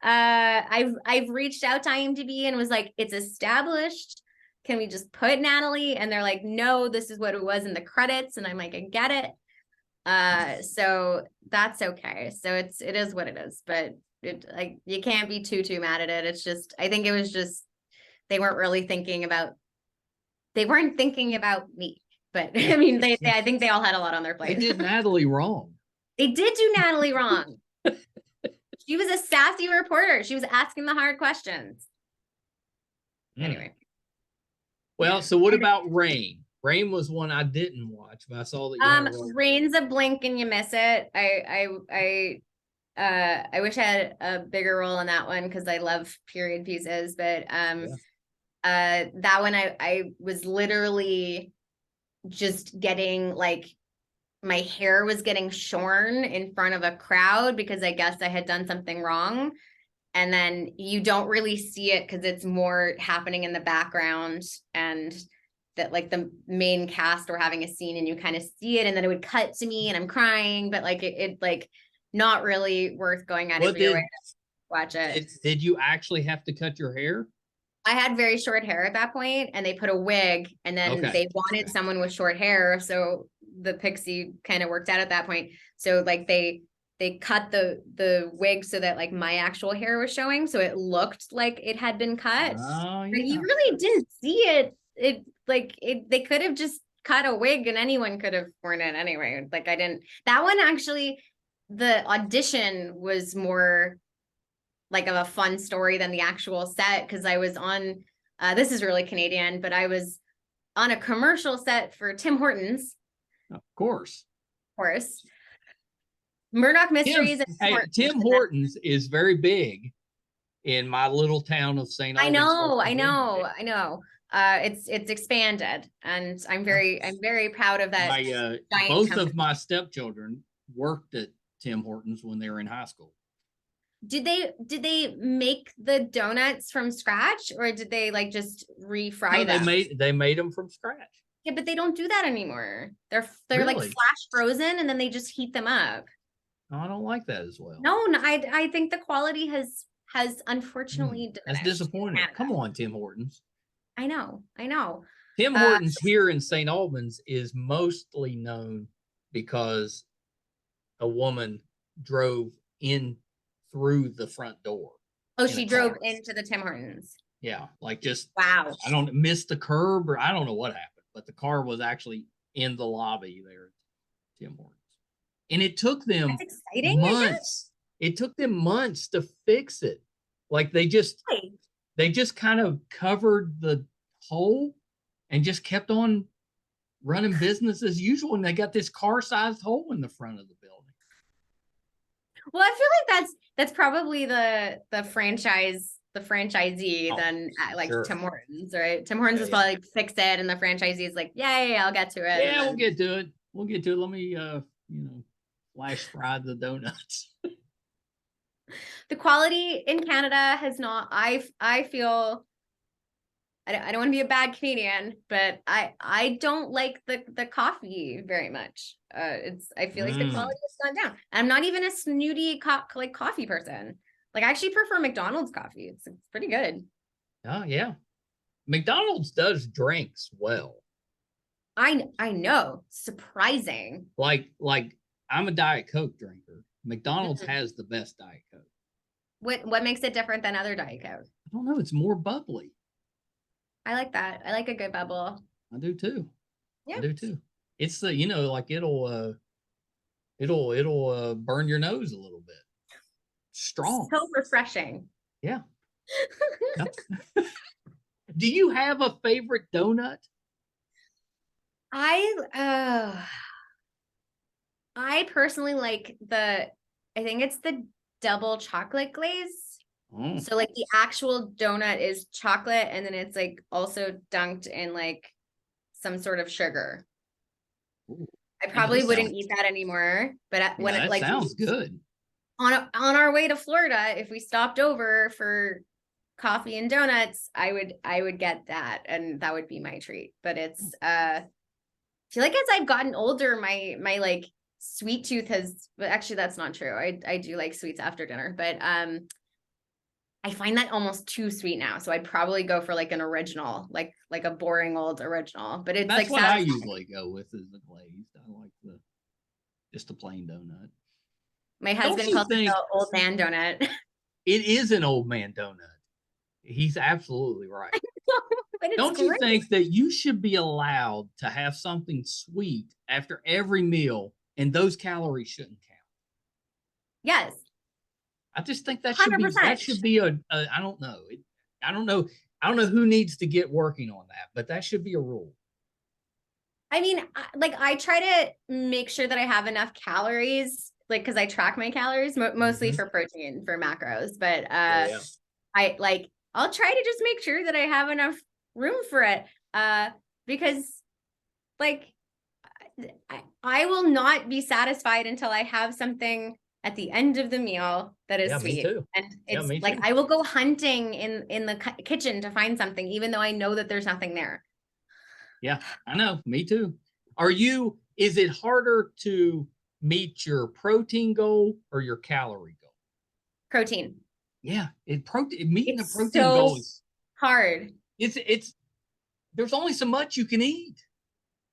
I've reached out to IMDb and was like, it's established. Can we just put Natalie? And they're like, no, this is what it was in the credits. And I'm like, I get it. So that's okay. So it is what it is. But like you can't be too mad at it. It's just I think it was just they weren't thinking about me. But I mean, I think they all had a lot on their plate. They did Natalie wrong. They did do Natalie wrong. She was a sassy reporter. She was asking the hard questions. Anyway. Well, so what about Rain? Rain was one I didn't watch, but I saw that. Rain's a blink and you miss it. I wish I had a bigger role in that one because I love period pieces. But that one I was literally just getting like my hair was getting shorn in front of a crowd because I guess I had done something wrong. And then you don't really see it because it's more happening in the background, and that like the main cast were having a scene and you kind of see it, and then it would cut to me and I'm crying, but like it like not really worth going out of your way to watch it. Did you actually have to cut your hair? I had very short hair at that point, and they put a wig, and then they wanted someone with short hair. So the pixie kind of worked out at that point. So like they cut the wig so that like my actual hair was showing. So it looked like it had been cut. Oh, yeah. But you really didn't see it. They could have just cut a wig and anyone could have worn it anyway. Like that one actually, the audition was more like of a fun story than the actual set, because I was on this is really Canadian, but I was on a commercial set for Tim Hortons. Of course. Murdoch Mysteries. Tim Hortons is very big in my little town of St. Albans. I know. It's expanded, and I'm very proud of that. Both of my stepchildren worked at Tim Hortons when they were in high school. Did they make the donuts from scratch, or did they like just refry them? They made them from scratch. Yeah, but they don't do that anymore. They're really? like flash frozen, and then they just heat them up. No, I don't like that as well. No, I think the quality has unfortunately diminished. That's disappointing. Come on, Tim Hortons. I know. Tim Hortons here in St. Albans is mostly known because a woman drove in through the front door. Oh, she drove into the Tim Hortons. Yeah, like just wow. I don't miss the curb, or I don't know what happened, but the car was actually in the lobby there at Tim Hortons. And it took them months. It took them months to fix it. Like they just kind of covered the hole and just kept on running business as usual. And they got this car-sized hole in the front of the building. Well, I feel like that's probably the franchisee then like Tim Hortons, right? Tim Hortons is probably like, fix it, and the franchisee is like, yeah, I'll get to it. Yeah, we'll get to it. Let me flash fry the donuts. The quality in Canada has not. I feel. I don't want to be a bad Canadian, but I don't like the coffee very much. I feel like the quality has gone down. I'm not even a snooty coffee person. Like I actually prefer McDonald's coffee. It's pretty good. Oh yeah. McDonald's does drinks well. I know, surprising. Like I'm a Diet Coke drinker. McDonald's has the best Diet Coke. What makes it different than other Diet Coke? I don't know. It's more bubbly. I like that. I like a good bubble. I do too. Yeah. I do too. It's the, like it'll burn your nose a little bit. Strong. So refreshing. Yeah. Do you have a favorite donut? I personally like I think it's the double chocolate glaze. Mm. So like the actual donut is chocolate and then it's like also dunked in like some sort of sugar. Ooh, I probably wouldn't eat that anymore, but when it like sounds good. On our way to Florida, if we stopped over for coffee and donuts, I would get that, and that would be my treat. But it's I feel like as I've gotten older, my like sweet tooth has, but actually that's not true. I do like sweets after dinner, but I find that almost too sweet now. So I'd probably go for like an original, like a boring old original. But it's that's like what I usually go with is the glazed. I like just a plain donut. My husband calls it the old man donut. It is an old man donut. He's absolutely right. Don't you think that you should be allowed to have something sweet after every meal and those calories shouldn't count? Yes. I just think that 100%. should be I don't know. I don't know who needs to get working on that, but that should be a rule. I mean, like I try to make sure that I have enough calories, like, cause I track my calories mostly for protein, for macros, but I'll try to just make sure that I have enough room for it. Because like I will not be satisfied until I have something at the end of the meal that is sweet. Me too. And it's like, I will go hunting in the kitchen to find something, even though I know that there's nothing there. Yeah, I know. Me too. Is it harder to meet your protein goal or your calorie goal? Protein. Yeah, meeting a protein goal is hard. It's there's only so much you can eat.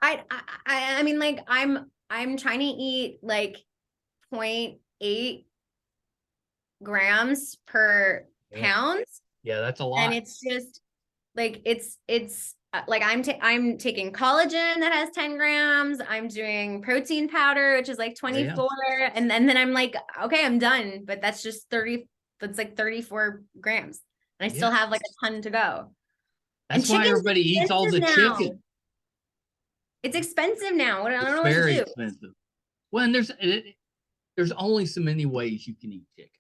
I mean, like I'm trying to eat like 0.8 grams per pound. Yeah, that's a lot. And it's just like it's like I'm taking collagen that has 10 grams. I'm doing protein powder, which is like 24. And then I'm like, okay, I'm done. But that's just 30. That's like 34 grams. And I still have like a ton to go. That's why everybody eats all the chicken. It's expensive now. I don't know what to do. Very expensive. Well, and there's only so many ways you can eat chicken.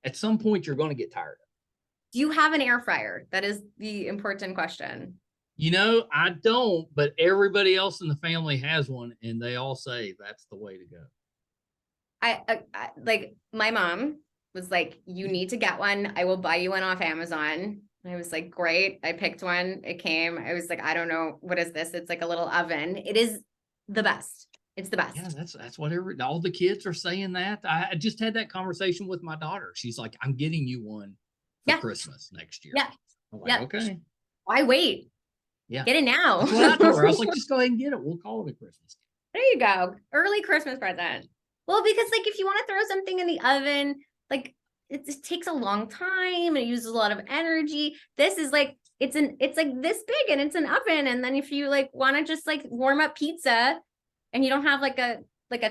At some point, you're going to get tired of it. Do you have an air fryer? That is the important question. I don't, but everybody else in the family has one, and they all say that's the way to go. I like my mom was like, you need to get one. I will buy you one off Amazon. And I was like, great. I picked one. It came. I was like, I don't know. What is this? It's like a little oven. It is the best. It's the best. Yeah, that's what all the kids are saying that. I just had that conversation with my daughter. She's like, I'm getting you one for Christmas next year. Yeah. I'm like, okay. Why wait? Yeah. Get it now. That's what I told her. I was like, just go ahead and get it. We'll call it a Christmas gift. There you go. Early Christmas present. Well, because like if you want to throw something in the oven, like it takes a long time and it uses a lot of energy. This is like it's like this big and it's an oven. And then if you like want to just like warm up pizza and you don't have like a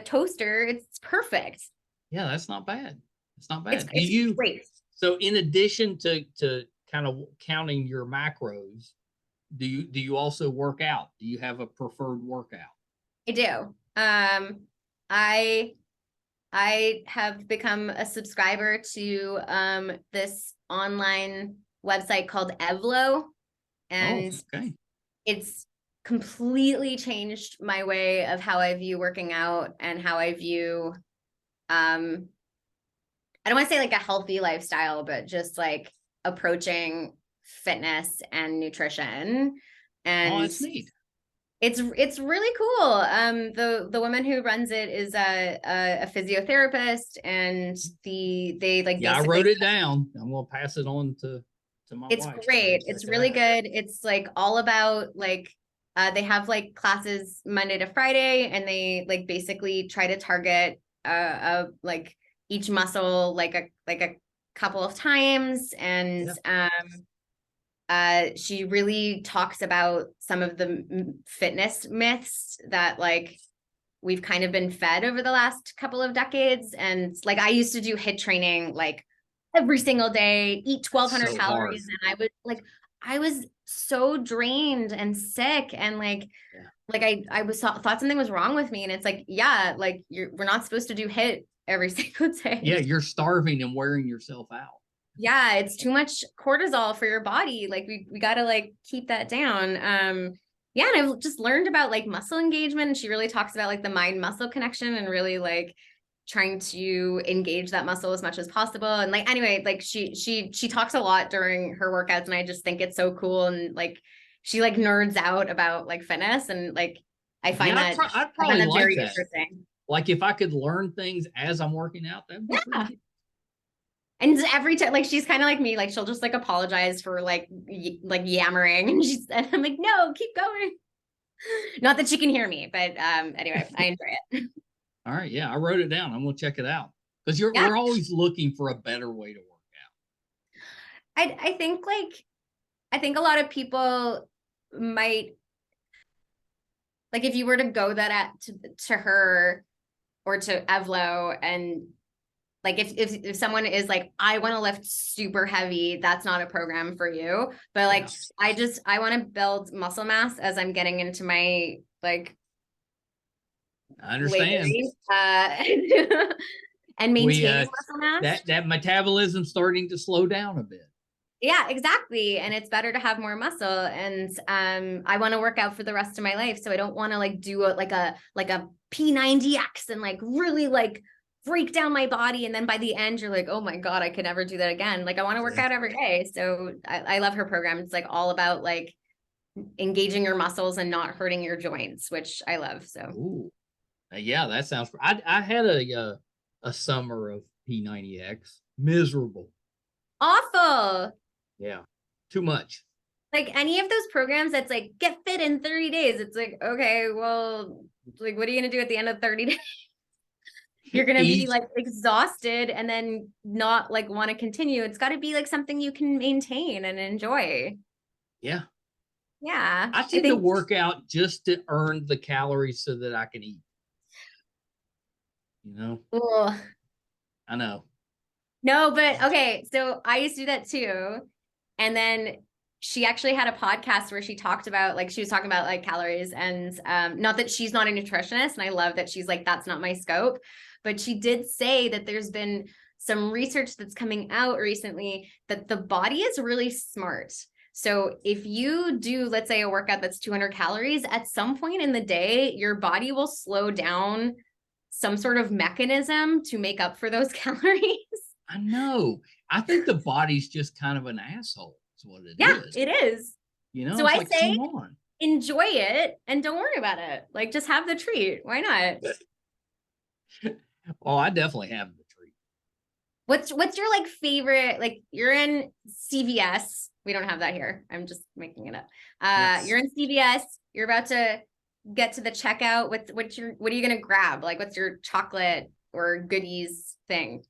toaster, it's perfect. Yeah, that's not bad. It's not bad. It's great. So in addition to kind of counting your macros, do you also work out? Do you have a preferred workout? I do. I have become a subscriber to this online website called Evlo, and it's completely changed my way of how I view working out and how I view I don't want to say like a healthy lifestyle, but just like approaching fitness and nutrition. And that's neat. It's really cool. The woman who runs it is a physiotherapist, and they like. Yeah, I wrote it down. I'm gonna pass it on to to my It's wife. great. It's really good. It's like all about like they have like classes Monday to Friday, and they like basically try to target like each muscle like a couple of times. And she really talks about some of the fitness myths that like we've kind of been fed over the last couple of decades. And like I used to do HIIT training like every single day, eat 1,200 calories, and I was so drained and sick, and like I was thought something was wrong with me. And it's like, yeah, like we're not supposed to do HIIT every single day. Yeah, you're starving and wearing yourself out. Yeah, it's too much cortisol for your body. Like we got to like keep that down. Yeah, and I've just learned about like muscle engagement, and she really talks about like the mind muscle connection, and really like trying to engage that muscle as much as possible. And like anyway, like she talks a lot during her workouts, and I just think it's so cool. And like she like nerds out about like fitness, and like I find I'd probably like very that. interesting. Like if I could learn things as I'm working out, that'd be pretty good. And every time, like, she's kind of like me, like, she'll just like apologize for like yammering. And I'm like, no, keep going. Not that she can hear me, but anyway, I enjoy it. All right. Yeah. I wrote it down. I'm going to check it out because we're always looking for a better way to work out. I think a lot of people might, like, if you were to go to her or to Evlo, and like if someone is like, I want to lift super heavy, that's not a program for you. But like, I want to build muscle mass as I'm getting into my like, I understand. And maintain muscle mass. That metabolism starting to slow down a bit. Yeah, exactly. And it's better to have more muscle. And I want to work out for the rest of my life. So I don't want to like do like a P90X and like really like break down my body. And then by the end, you're like, oh my God, I could never do that again. Like I want to work out every day. So I love her program. It's like all about like engaging your muscles and not hurting your joints, which I love. So ooh. Yeah, that sounds. I had a summer of P90X. Miserable. Awful. Yeah, too much. Like any of those programs that's like get fit in 30 days. It's like, okay, well, like what are you gonna do at the end of 30 days? You're gonna be like exhausted and then not like want to continue. It's got to be like something you can maintain and enjoy. Yeah. Yeah. I tend to work out just to earn the calories so that I can eat. You know? Ugh. I know. No, but okay. So I used to do that too. And then she actually had a podcast where she talked about like, she was talking about like calories, and not that she's not a nutritionist. And I love that she's like, that's not my scope. But she did say that there's been some research that's coming out recently that the body is really smart. So if you do, let's say, a workout that's 200 calories, at some point in the day, your body will slow down some sort of mechanism to make up for those calories. I know. I think the body's just kind of an asshole. Is what it is. Yeah, it is. You know, so I like, say, enjoy it and don't worry about it. Like, just have the treat. Why not? Oh, I definitely have the treat. What's your like favorite? Like, you're in CVS. We don't have that here. I'm just making it up. Yes. You're in CVS. You're about to get to the checkout. What are you gonna grab? Like, what's your chocolate or goodies thing?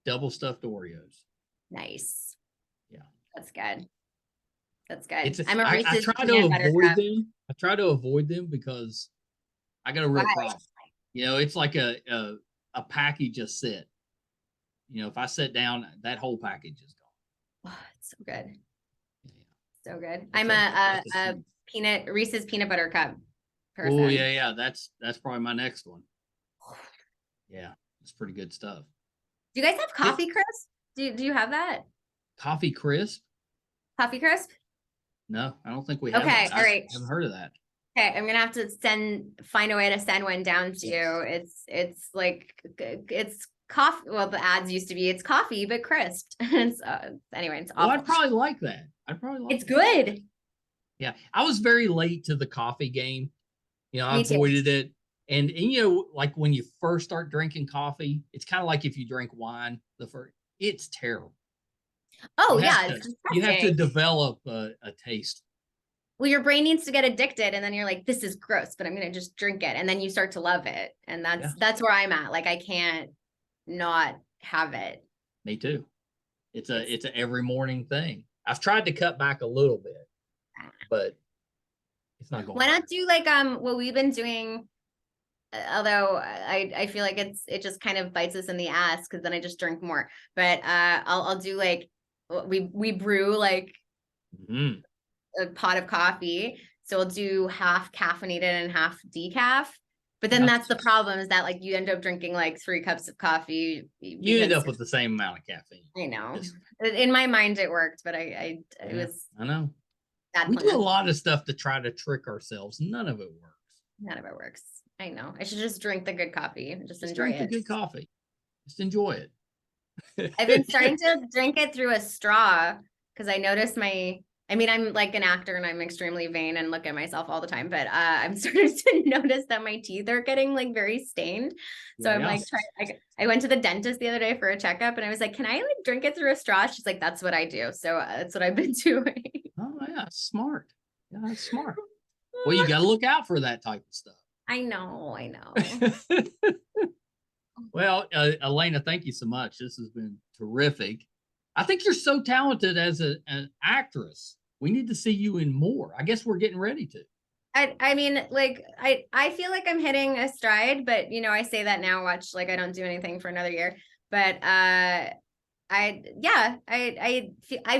Double stuffed Oreos. Nice. Yeah, that's good. That's good. I'm a Reese's. I try to avoid them because I got a real problem. You know, it's like a package of sit. You know, if I sit down, that whole package is gone. Oh, it's so good. Yeah. So good. I'm a Reese's peanut butter cup person. Oh yeah. That's probably my next one. Yeah, it's pretty good stuff. Do you guys have Coffee Crisp? Do you have that? Coffee Crisp? Coffee Crisp? No, I don't think we have. Okay, all right. I haven't heard of that. Okay, I'm gonna have to find a way to send one down to you. It's like it's coffee. Well, the ads used to be it's coffee but crisped. Anyway, it's awful. Well, I'd probably like that. It's good. Yeah, I was very late to the coffee game. You know, I avoided it. And you know, like when you first start drinking coffee, it's kind of like if you drink wine. It's terrible. Oh You have yeah, to, it's you have to disgusting. develop a taste. Well, your brain needs to get addicted, and then you're like, this is gross, but I'm gonna just drink it, and then you start to love it. And Yeah, that's where I'm at. Like I can't not have it. me too. It's a every morning thing. I've tried to cut back a little bit, but it's not going. Why not do like what we've been doing? Although I feel like it just kind of bites us in the ass because then I just drink more. But I'll do like we brew like Mm-hmm. a pot of coffee, so we'll do half caffeinated and half decaf. But then Yeah. that's the problem, is that like you end up drinking like 3 cups of coffee. You end up with the same amount of caffeine. I know. Just, In my mind it worked, but it was I know. bad We do a plan. lot of stuff to try to trick ourselves. None of it works. None of it works. I know. I should just drink the good coffee and just enjoy drink it. the good coffee. Just enjoy it. I've been starting to drink it through a straw because I noticed I'm like an actor and I'm extremely vain and look at myself all the time, but I'm starting to notice that my teeth are getting like very stained. So I'm like I went to the dentist the other day for a checkup and I was like, can I like drink it through a straw? She's like, that's what I do. So that's what I've been doing. Oh yeah, smart. Yeah, that's smart. Well, you got to look out for that type of stuff. I know. Well, Elena, thank you so much. This has been terrific. I think you're so talented as an actress. We need to see you in more. I guess we're getting ready to. I mean, like I feel like I'm hitting a stride, but you know, I say that now, watch, like I don't do anything for another year. But I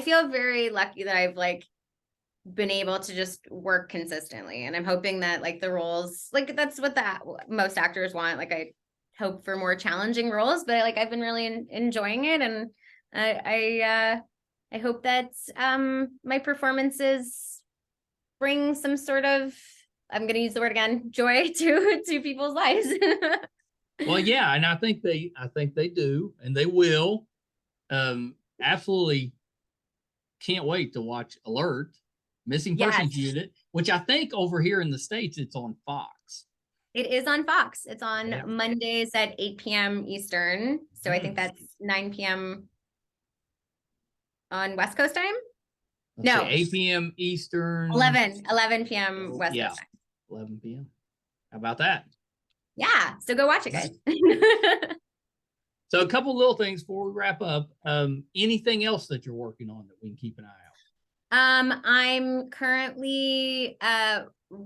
feel very lucky that I've like been able to just work consistently. And I'm hoping that like the roles, like that's what most actors want. Like I hope for more challenging roles, but like I've been really enjoying it. And I hope that my performances bring some sort of, I'm going to use the word again, joy to people's lives. Well, yeah, and I think they do, and they will. Absolutely can't wait to watch Alert, Missing Persons Unit, which I think over here in the States it's on Fox. It is on Fox. It's on Mondays at 8 p.m. Eastern. So I think that's 9 p.m. on West Coast time. Let's see, 8 p.m. Eastern. 11 p.m. West Coast time. 11 p.m. How about that? Yeah. So go watch it, guys. So a couple little things before we wrap up. Anything else that you're working on that we can keep an eye out? I'm currently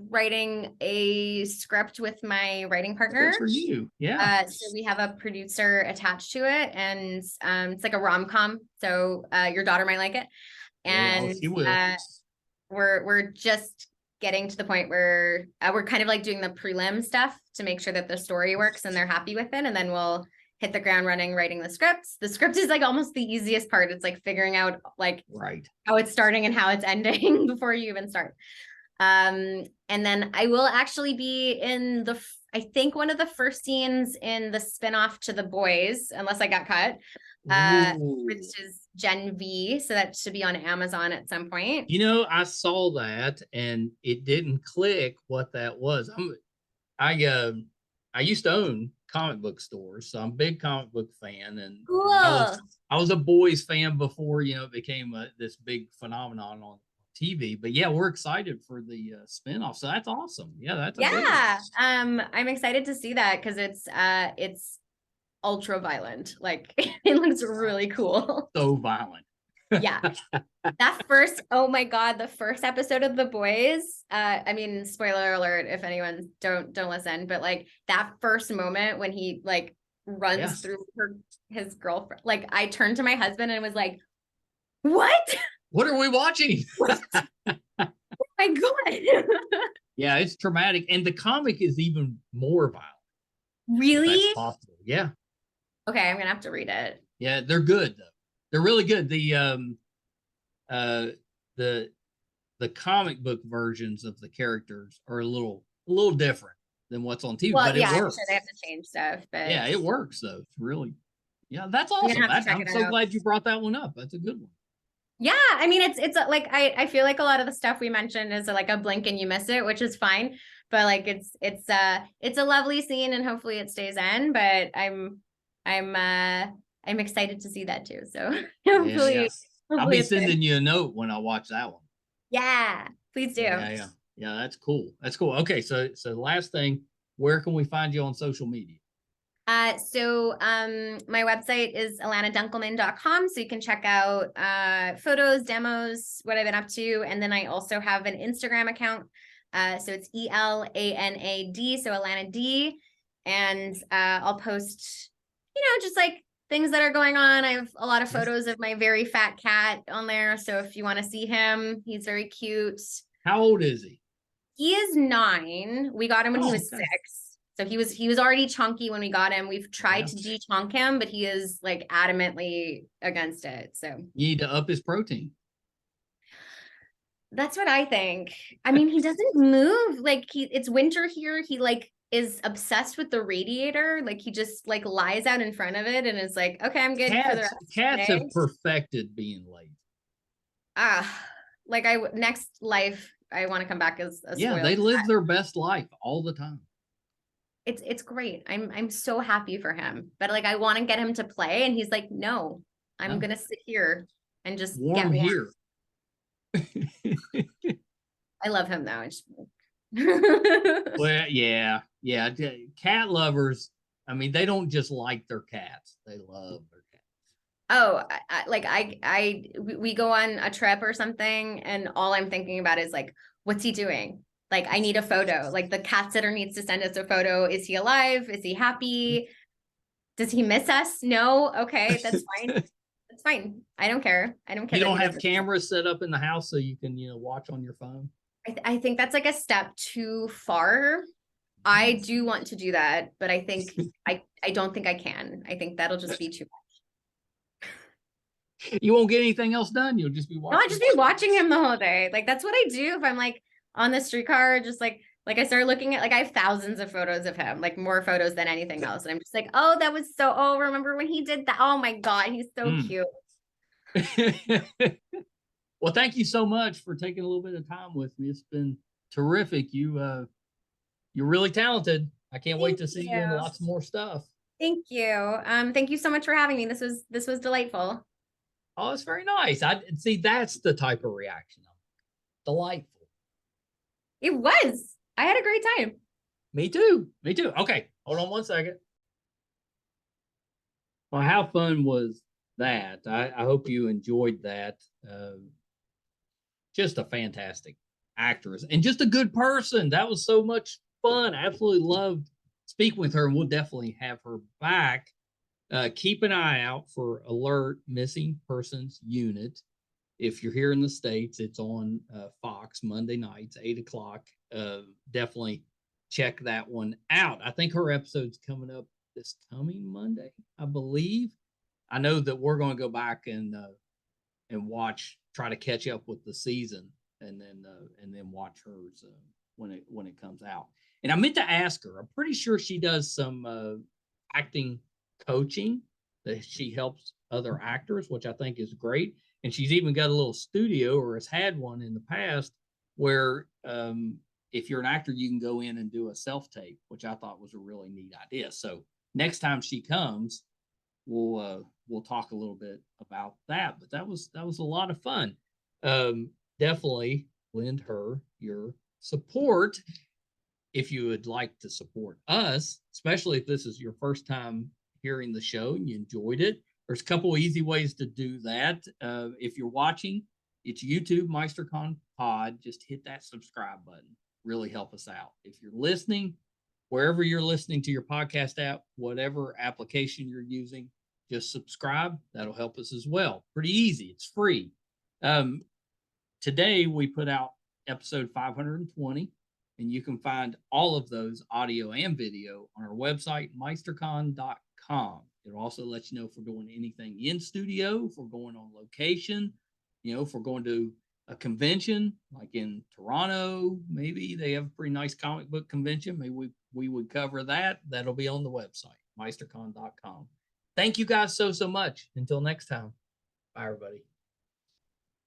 writing a script with my writing partner. Good for you. Yeah. So we have a producer attached to it, and it's like a rom-com. So your daughter might like it. And she will. We're just getting to the point where we're kind of like doing the prelim stuff to make sure that the story works and they're happy with it, and then we'll hit the ground running writing the scripts. The script is like almost the easiest part. It's like figuring out like how it's starting and how it's ending before you even start. And then I will actually be in I think one of the first scenes in the spinoff to The Boys, unless I got cut, which is Gen V. So that should be on Amazon at some point. You know, I saw that and it didn't click what that was. I used to own comic book stores, so I'm a big comic book fan, and cool. I was a Boys fan before it became this big phenomenon on TV. But yeah, we're excited for the spinoff, so that's awesome. Yeah, that's I'm excited to see that because it's ultra violent. Like it looks really cool. So violent. Yeah. That first, oh my God, the first episode of The Boys, I mean, spoiler alert if anyone don't listen, but like that first moment when he like runs through his girlfriend, like I turned to my husband and was like, what are we watching? Oh my God. Yeah, it's traumatic, and the comic is even more violent. Really? That's possible. Yeah. Okay, I'm gonna have to read it. Yeah, they're good though. They're really good. The comic book versions of the characters are a little different than what's on TV, but it works. Sure they have to change stuff, but yeah, it works though. It's really, that's awesome. I'm so glad you brought that one up. That's a good one. Yeah, I mean, it's like I feel like a lot of the stuff we mentioned is like a blink and you miss it, which is fine. But like it's a lovely scene, and hopefully it stays in. But I'm excited to see that too. So hopefully I'll be sending you a note when I watch that one. Yeah, please do. Yeah. That's cool. Okay, so the last thing, where can we find you on social media? My website is elanadunkelman.com, so you can check out photos, demos, what I've been up to, and then I also have an Instagram account. So it's ELANAD, so Elana D, and I'll post, just like things that are going on. I have a lot of photos of my very fat cat on there, so if you want to see him, he's very cute. How old is he? He is 9. We got him when he was 6. So he was already chunky when we got him. We've tried to de-chunk him, but he is like adamantly against it. So you need to up his protein. That's what I think. I mean, he doesn't move. Like it's winter here. He like is obsessed with the radiator. Like he just like lies out in front of it and is like, okay, I'm good for the rest of the day. Cats have perfected being lazy. Like next life, I want to come back as a they live their best life all the time. It's great. I'm so happy for him. But like I want to get him to play and he's like, no, I'm gonna sit here and just get warm here. I love him though. Well, yeah. Cat lovers, I mean, they don't just like their cats. They love their cats. Oh, we go on a trip or something and all I'm thinking about is like, what's he doing? Like, I need a photo. Like, the cat sitter needs to send us a photo. Is he alive? Is he happy? Does he miss us? No? Okay, that's fine. That's fine. I don't care. I don't care. You don't have cameras set up in the house so you can, watch on your phone? I think that's like a step too far. I do want to do that, but I think I don't think I can. I think that'll just be too much. You won't get anything else done. You'll just be watching. No, I'll just be watching him the whole day. Like, that's what I do if I'm like on the streetcar, just like I started looking at, like, I have thousands of photos of him, like more photos than anything else. And I'm just like, oh, that was so, remember when he did that? Oh my God, he's so cute. Well, thank you so much for taking a little bit of time with me. It's been terrific. You're really talented. I can't wait to see you in lots more stuff. Thank you. Thank you so much for having me. This was delightful. Oh, it's very nice. I see, that's the type of reaction. Delightful. It was. I had a great time. Me too. Okay, hold on one second. Well, how fun was that? I hope you enjoyed that. Just a fantastic actress and just a good person. That was so much fun. Absolutely loved speaking with her, and we'll definitely have her back. Keep an eye out for Alert Missing Persons Unit. If you're here in the States, it's on Fox Monday nights, 8:00. Definitely check that one out. I think her episode's coming up this coming Monday, I believe. I know that we're going to go back and watch, try to catch up with the season, and then watch hers when it comes out. And I meant to ask her. I'm pretty sure she does some acting coaching, that she helps other actors, which I think is great. And she's even got a little studio, or has had one in the past, where if you're an actor, you can go in and do a self-tape, which I thought was a really neat idea. So next time she comes, we'll talk a little bit about that. But that was a lot of fun. Definitely lend her your support if you would like to support us, especially if this is your first time hearing the show and you enjoyed it. There's a couple of easy ways to do that. If you're watching, it's YouTube, MeisterCon Pod. Just hit that subscribe button. Really help us out. If you're listening, wherever you're listening to your podcast app, whatever application you're using, just subscribe. That'll help us as well. Pretty easy. It's free. Today, we put out episode 520, and you can find all of those audio and video on our website, meistercon.com. It'll also let you know if we're doing anything in studio, if we're going on location, if we're going to a convention like in Toronto, maybe they have a pretty nice comic book convention. Maybe we would cover that. That'll be on the website, meistercon.com. Thank you guys so much. Until next time. Bye, everybody.